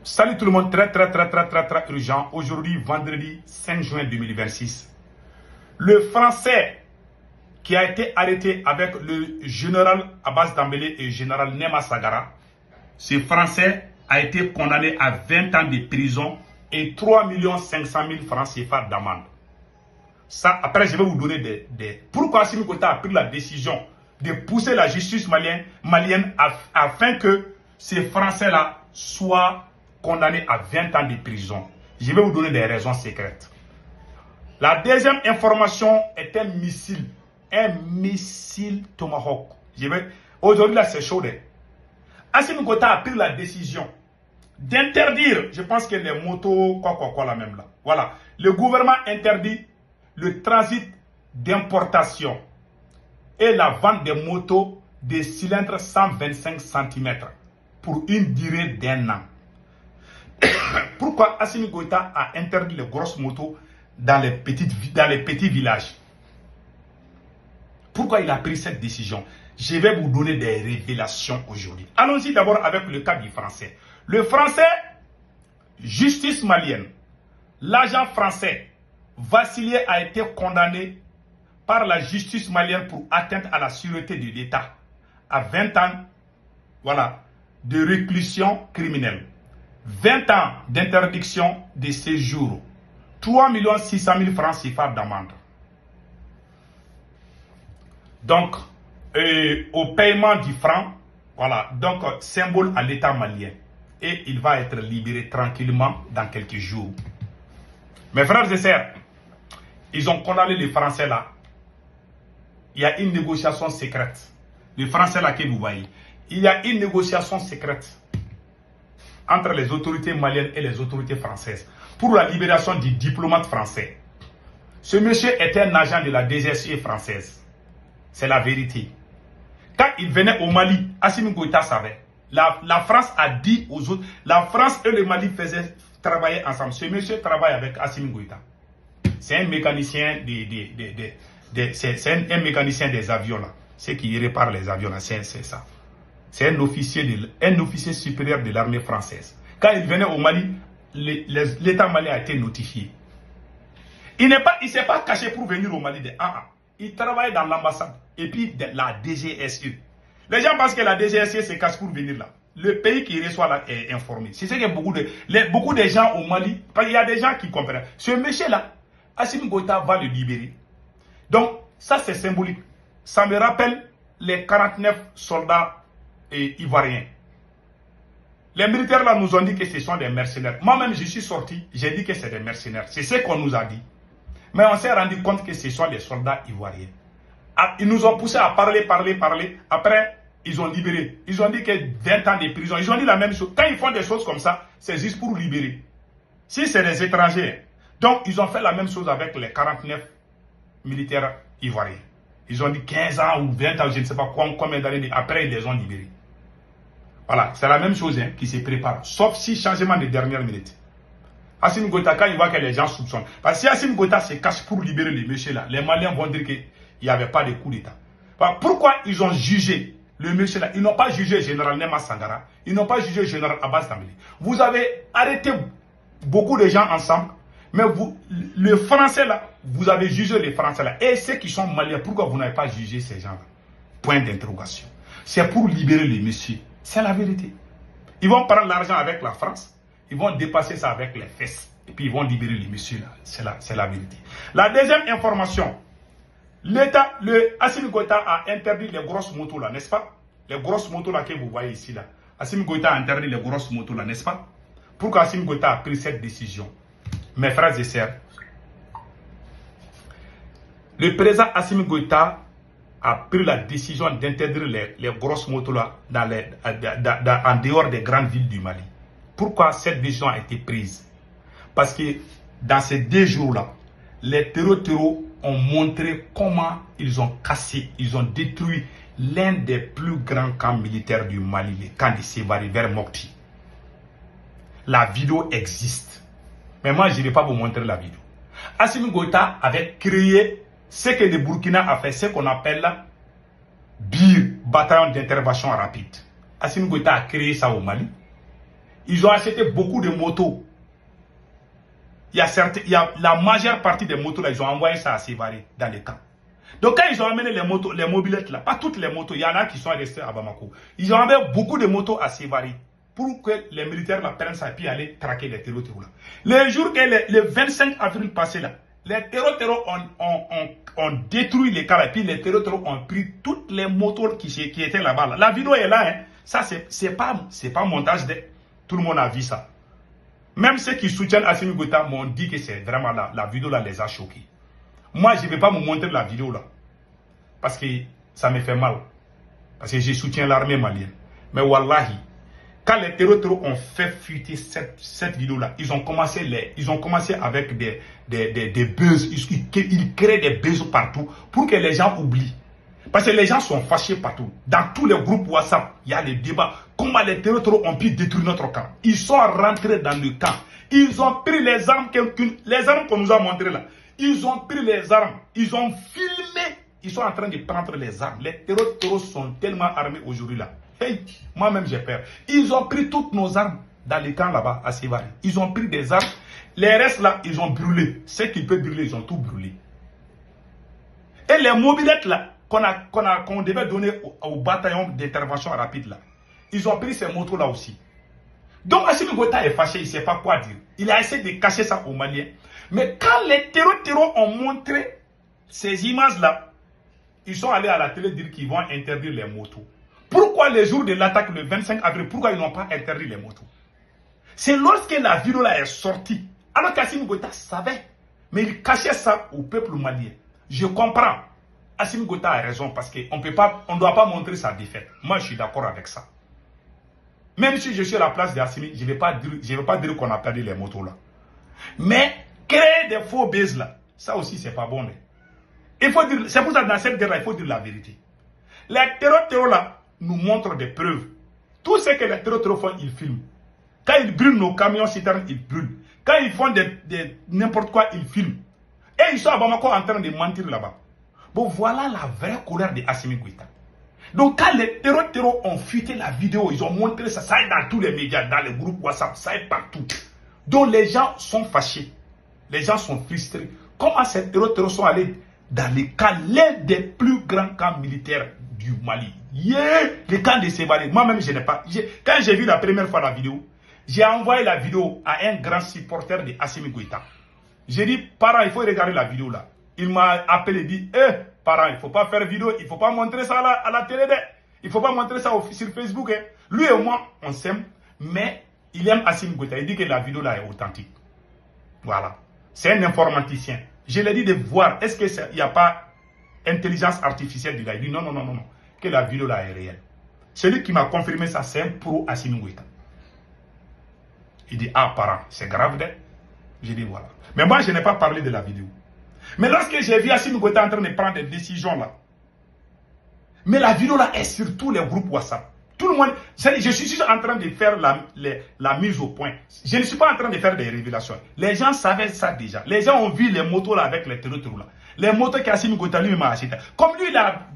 Salut tout le monde, très urgent. Aujourd'hui, vendredi 5 juin 2026. Le Français qui a été arrêté avec le général Abbas Dambélé et le général Nema Sagara, ce Français a été condamné à 20 ans de prison et 3 500 000 francs CFA d'amende. Ça, après, je vais vous donner des... Pourquoi Assimi Goïta a pris la décision de pousser la justice malienne afin que ces Français-là soient condamné à 20 ans de prison. Je vais vous donner des raisons secrètes. La deuxième information est un missile Tomahawk. Aujourd'hui là c'est chaud. Assimi Goïta a pris la décision d'interdire, je pense que les motos, quoi là même là. Voilà. Le gouvernement interdit le transit d'importation et la vente des motos de cylindres 125 cm pour une durée d'1 an. Pourquoi Assimi Goïta a interdit les grosses motos dans les petits villages? Pourquoi il a pris cette décision? Je vais vous donner des révélations aujourd'hui. Allons-y d'abord avec le cas du Français. Le Français, justice malienne, l'agent français Vassilier a été condamné par la justice malienne pour atteinte à la sûreté de l'État à 20 ans de réclusion criminelle. 20 ans d'interdiction de séjour, 3 600 000 francs CFA d'amende. Donc, au paiement du franc, donc symbole à l'État malien. Et il va être libéré tranquillement dans quelques jours. Mes frères et sœurs, ils ont condamné les Français là. Il y a une négociation secrète. Les Français là que vous voyez, il y a une négociation secrète entre les autorités maliennes et les autorités françaises pour la libération du diplomate français. Ce monsieur était un agent de la DGSE française. C'est la vérité. Quand il venait au Mali, Assimi Goïta savait. La France a dit aux autres, la France et le Mali faisaient travailler ensemble. Ce monsieur travaille avec Assimi Goïta. C'est un mécanicien un mécanicien des avions là. Ceux qui réparent les avions là, c'est ça. C'est un officier supérieur de l'armée française. Quand il venait au Mali, l'État malien a été notifié. Il ne s'est pas caché pour venir au Mali. Il travaille dans l'ambassade et puis la DGSE. Les gens pensent que la DGSE se cache pour venir là. Le pays qui reçoit là est informé. C'est ce que beaucoup de gens au Mali, parce qu'il y a des gens qui comprennent. Ce monsieur là, Assimi Goïta va le libérer. Donc, ça c'est symbolique. Ça me rappelle les 49 soldats ivoiriens. Les militaires là nous ont dit que ce sont des mercenaires. Moi-même, je suis sorti, j'ai dit que c'est des mercenaires. C'est ce qu'on nous a dit. Mais on s'est rendu compte que ce sont des soldats ivoiriens. Ils nous ont poussé à parler. Après, ils ont libéré. Ils ont dit que 20 ans de prison. Ils ont dit la même chose. Quand ils font des choses comme ça, c'est juste pour libérer. Si c'est des étrangers. Donc, ils ont fait la même chose avec les 49 militaires ivoiriens. Ils ont dit 15 ans ou 20 ans, je ne sais pas combien d'années. Après, ils les ont libérés. Voilà, c'est la même chose qui se prépare. Sauf si changement de dernière minute. Assimi Goïta, quand il voit que les gens soupçonnent. Parce que si Assimi Goïta se cache pour libérer les messieurs là, les Maliens vont dire qu'il n'y avait pas de coup d'État. Pourquoi ils ont jugé le monsieur là? Ils n'ont pas jugé le général Nema Sagara. Ils n'ont pas jugé le général Abbas Dambélé. Vous avez arrêté beaucoup de gens ensemble. Mais vous, le Français là, vous avez jugé les Français là. Et ceux qui sont Maliens, pourquoi vous n'avez pas jugé ces gens là? Point d'interrogation. C'est pour libérer les messieurs. C'est la vérité. Ils vont prendre l'argent avec la France. Ils vont dépasser ça avec les fesses. Et puis ils vont libérer les messieurs là. C'est la vérité. La deuxième information. L'État, Assimi Goïta a interdit les grosses motos là, n'est-ce pas? Les grosses motos là que vous voyez ici là. Assimi Goïta a interdit les grosses motos là, n'est-ce pas? Pourquoi Assimi Goïta a pris cette décision? Mes frères et sœurs, le président Assimi Goïta a pris la décision d'interdire les grosses motos là en dehors des grandes villes du Mali. Pourquoi cette décision a été prise? Parce que dans ces 2 jours-là, les terreaux ont montré comment ils ont cassé, ils ont détruit l'un des plus grands camps militaires du Mali, le camp de Sévaré vers Mopti. La vidéo existe. Mais moi, je ne vais pas vous montrer la vidéo. Assimi Goïta avait créé ce que le Burkina a fait, ce qu'on appelle BIR, bataillon d'intervention rapide. Assimi Goïta a créé ça au Mali. Ils ont acheté beaucoup de motos. Il y a la majeure partie des motos là, ils ont envoyé ça à Sévaré dans les camps. Donc quand ils ont amené les motos, les mobilettes là, pas toutes les motos, il y en a qui sont restés à Bamako. Ils ont amené beaucoup de motos à Sévaré pour que les militaires la prennent ça et puis aller traquer les terroristes là. Les jours que le 25 avril passé là, les terroristes ont détruit les camps et puis les terroristes ont pris toutes les motos qui étaient là-bas. Là. La vidéo est là, hein. Ça c'est pas montage de... Tout le monde a vu ça. Même ceux qui soutiennent Assimi Goïta m'ont dit que c'est vraiment la vidéo là les a choqués. Moi, je ne vais pas vous montrer la vidéo là. Parce que ça me fait mal. Parce que je soutiens l'armée malienne. Mais wallahi, quand les terroristes ont fait fuiter cette vidéo là, ils ont commencé avec des buzz. Ils créent des buzz partout pour que les gens oublient. Parce que les gens sont fâchés partout. Dans tous les groupes WhatsApp, il y a des débats. Comment les terroristes ont pu détruire notre camp? Ils sont rentrés dans le camp. Ils ont pris les armes qu'on nous a montrées là. Ils ont pris les armes. Ils ont filmé. Ils sont en train de prendre les armes. Les terroristes sont tellement armés aujourd'hui là. Hey, moi-même j'ai peur. Ils ont pris toutes nos armes dans les camps là-bas à Sévaré. Ils ont pris des armes. Les restes là, ils ont brûlé. Ce qu'ils peuvent brûler, ils ont tout brûlé. Et les mobilettes là, qu'on devait donner au bataillon d'intervention rapide là. Ils ont pris ces motos là aussi. Donc Assimi Goïta est fâché, il ne sait pas quoi dire. Il a essayé de cacher ça aux Maliens. Mais quand les terroristes ont montré ces images là, ils sont allés à la télé dire qu'ils vont interdire les motos. Pourquoi les jours de l'attaque le 25 avril, pourquoi ils n'ont pas interdit les motos? C'est lorsque la vidéo là est sortie. Alors qu'Assimi Goïta savait. Mais il cachait ça au peuple malien. Je comprends. Assimi Goïta a raison parce qu'on ne doit pas montrer sa défaite. Moi, je suis d'accord avec ça. Même si je suis à la place d'Assimi, je ne vais pas dire qu'on a perdu les motos là. Mais créer des faux baises là, ça aussi, c'est pas bon. Il faut dire, c'est pour ça que dans cette guerre-là, il faut dire la vérité. Les terroristes là nous montrent des preuves. Tout ce que les terroristes font, ils filment. Quand ils brûlent nos camions citernes, ils brûlent. Quand ils font n'importe quoi, ils filment. Et ils sont à Bamako en train de mentir là-bas. Bon, voilà la vraie colère de Assimi Goïta. Donc, quand les terroristes ont fuité la vidéo, ils ont montré ça, ça est dans tous les médias, dans les groupes WhatsApp, ça est partout. Donc, les gens sont fâchés. Les gens sont frustrés. Comment ces terroristes sont allés dans les camps, l'un des plus grands camps militaires du Mali? Le camp de Sévaré. Moi-même, je n'ai pas. Quand j'ai vu la première fois la vidéo, j'ai envoyé la vidéo à un grand supporter de Assimi Goïta. J'ai dit, parents, il faut regarder la vidéo là. Il m'a appelé et dit, parents, il ne faut pas faire vidéo, il ne faut pas montrer ça à la télé. Il ne faut pas montrer ça sur Facebook. Hein. Lui et moi, on s'aime, mais il aime Assimi Goïta. Il dit que la vidéo là est authentique. Voilà. C'est un informaticien. Je lui ai dit de voir, est-ce qu'il n'y a pas intelligence artificielle du gars? Il dit non, que la vidéo là est réelle. Celui qui m'a confirmé ça, c'est un pro Assimi Goïta. Il dit, parents, c'est grave. J'ai dit voilà. Mais moi, je n'ai pas parlé de la vidéo. Mais lorsque j'ai vu Assimi Goïta en train de prendre des décisions là, mais la vidéo là est sur tous les groupes WhatsApp. Tout le monde, je suis juste en train de faire la mise au point. Je ne suis pas en train de faire des révélations. Les gens savaient ça déjà. Les gens ont vu les motos là avec les terroristes là. Les motos qu'Assimi Goïta lui m'a acheté. Comme lui,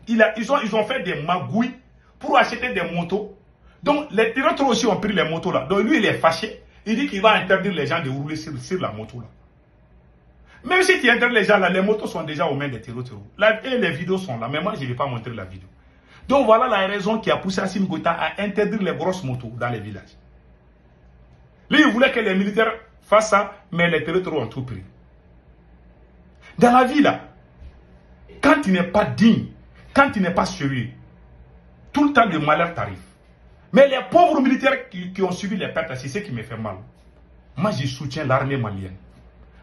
ils ont fait des magouilles pour acheter des motos. Donc les terroristes aussi ont pris les motos là. Donc lui, il est fâché. Il dit qu'il va interdire les gens de rouler sur la moto là. Même si tu interdis les gens là, les motos sont déjà aux mains des terroristes. Et les vidéos sont là. Mais moi, je ne vais pas montrer la vidéo. Donc voilà la raison qui a poussé Assimi Goïta à interdire les grosses motos dans les villages. Lui, il voulait que les militaires fassent ça, mais les terroristes ont tout pris. Dans la vie là, quand tu n'es pas digne, quand tu n'es pas sérieux, tout le temps le malheur t'arrive. Mais les pauvres militaires qui ont suivi les pertes, c'est ce qui me fait mal. Moi, je soutiens l'armée malienne.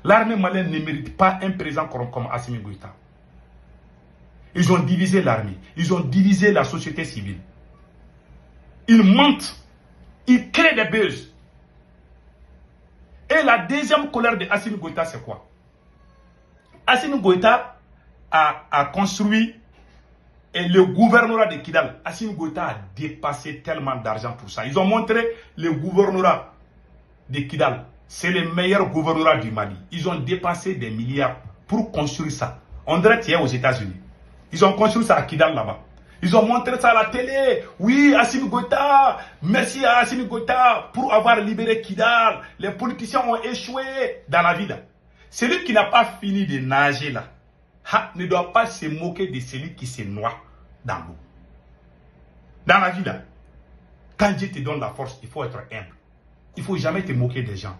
L'armée malienne ne mérite pas un président comme Assimi Goïta. Ils ont divisé l'armée. Ils ont divisé la société civile. Ils mentent. Ils créent des buzz. Et la deuxième colère de Assimi Goïta, c'est quoi? Assimi Goïta a construit le gouvernorat de Kidal. Assimi Goïta a dépassé tellement d'argent pour ça. Ils ont montré le gouvernorat de Kidal. C'est le meilleur gouvernorat du Mali. Ils ont dépassé des milliards pour construire ça. On dirait que c'est aux États-Unis. Ils ont construit ça à Kidal là-bas. Ils ont montré ça à la télé. Oui, Assimi Goïta, merci à Assimi Goïta pour avoir libéré Kidal. Les politiciens ont échoué dans la vie là. Celui qui n'a pas fini de nager là, ne doit pas se moquer de celui qui se noie dans l'eau. Dans la vie là, quand Dieu te donne la force, il faut être humble. Il ne faut jamais te moquer des gens.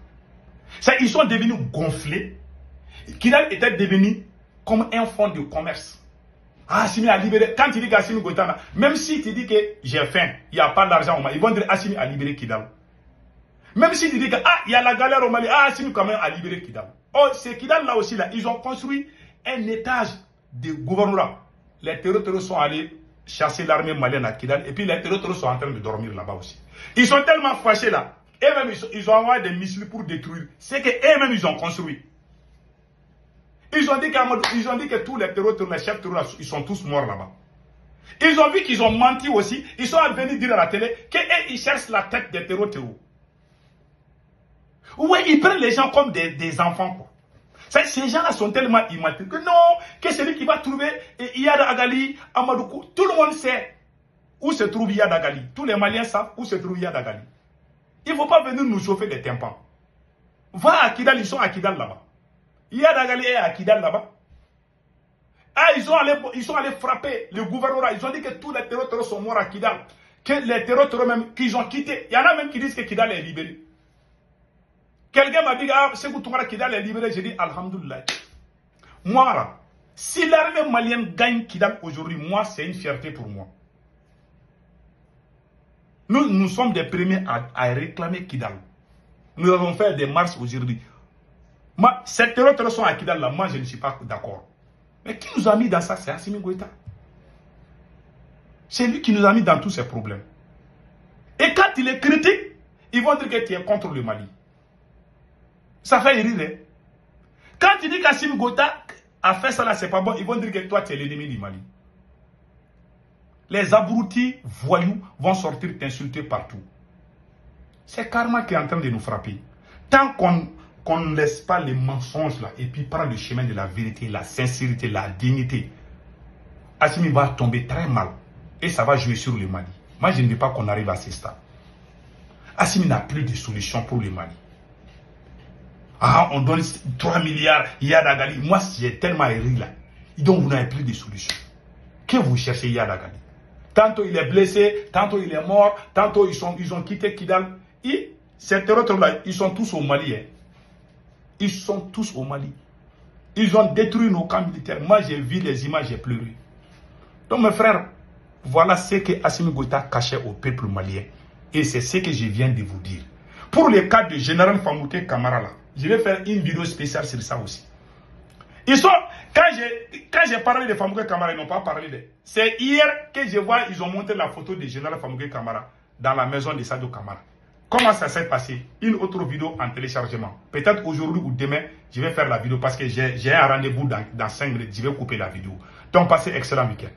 Ça, ils sont devenus gonflés. Kidal était devenu comme un fonds de commerce. Assimi a libéré. Quand tu dis qu'Assimi Goïta, même si tu dis que j'ai faim, il n'y a pas d'argent au Mali, ils vont dire Assimi a libéré Kidal. Même si tu dis que il y a la galère au Mali, Assimi quand même a libéré Kidal. Oh, c'est Kidal là aussi, là, ils ont construit un étage de gouvernorat. Les terroristes sont allés chasser l'armée malienne à Kidal et puis les terroristes sont en train de dormir là-bas aussi. Ils sont tellement fâchés là. Eux-mêmes, ils ont envoyé des missiles pour détruire. C'est qu'eux-mêmes, ils ont construit. Ils ont dit que tous les terroristes, les chefs terroristes, ils sont tous morts là-bas. Ils ont vu qu'ils ont menti aussi. Ils sont venus dire à la télé qu'ils cherchent la tête des terroristes. Oui, ils prennent les gens comme des enfants. Quoi. Ces gens-là sont tellement immatures que non, que celui qui va trouver Iyad Agali, Amadoukou, tout le monde sait où se trouve Iyad Agali. Tous les Maliens savent où se trouve Iyad Agali. Il ne faut pas venir nous chauffer des tympans. Va à Kidal, ils sont à Kidal là-bas. Iyad Agali est à Kidal là-bas. Ah, ils sont allés frapper le gouvernorat. Ils ont dit que tous les terroristes sont morts à Kidal. Que les terroristes même qu'ils ont quitté. Il y en a même qui disent que Kidal est libéré. Quelqu'un m'a dit, c'est que Kidal est libéré. J'ai dit, Alhamdoulilah. Moi, là, si l'armée malienne gagne Kidal aujourd'hui, moi, c'est une fierté pour moi. Nous sommes des premiers à réclamer Kidal. Nous avons fait des marches aujourd'hui. Ces terroristes sont à Kidal là, moi je ne suis pas d'accord. Mais qui nous a mis dans ça? C'est Assimi Goïta. C'est lui qui nous a mis dans tous ces problèmes. Et quand il est critique, ils vont dire que tu es contre le Mali. Ça fait rire. Hein? Quand tu dis qu'Assimi Goïta a fait ça là, c'est pas bon, ils vont dire que toi tu es l'ennemi du Mali. Les abrutis voyous vont sortir t'insulter partout. C'est Karma qui est en train de nous frapper. Tant qu'on ne laisse pas les mensonges là et puis prendre le chemin de la vérité, la sincérité, la dignité, Assimi va tomber très mal et ça va jouer sur le Mali. Moi je ne veux pas qu'on arrive à ce stade. Assimi n'a plus de solution pour le Mali. Ah, on donne 3 milliards, Iyad Agali. Moi j'ai tellement ri là. Donc vous n'avez plus de solution. Que vous cherchez Iyad Agali? Tantôt il est blessé, tantôt il est mort, tantôt ils ont quitté Kidal. Et ces terroristes là, ils sont tous au Mali. Hein. Ils sont tous au Mali. Ils ont détruit nos camps militaires. Moi, j'ai vu les images, j'ai pleuré. Donc, mes frères, voilà ce que Assimi Goïta cachait au peuple malien. Et c'est ce que je viens de vous dire. Pour le cas de Général Famouké Camara, là, je vais faire une vidéo spéciale sur ça aussi. Ils sont, quand j'ai parlé de Famouké Camara, ils n'ont pas parlé de... C'est hier que je vois, ils ont montré la photo de Général Famouké Camara dans la maison de Sadio Camara. Comment ça s'est passé? Une autre vidéo en téléchargement. Peut-être aujourd'hui ou demain, je vais faire la vidéo parce que j'ai un rendez-vous dans 5 minutes. Je vais couper la vidéo. Donc, passez excellent week-end.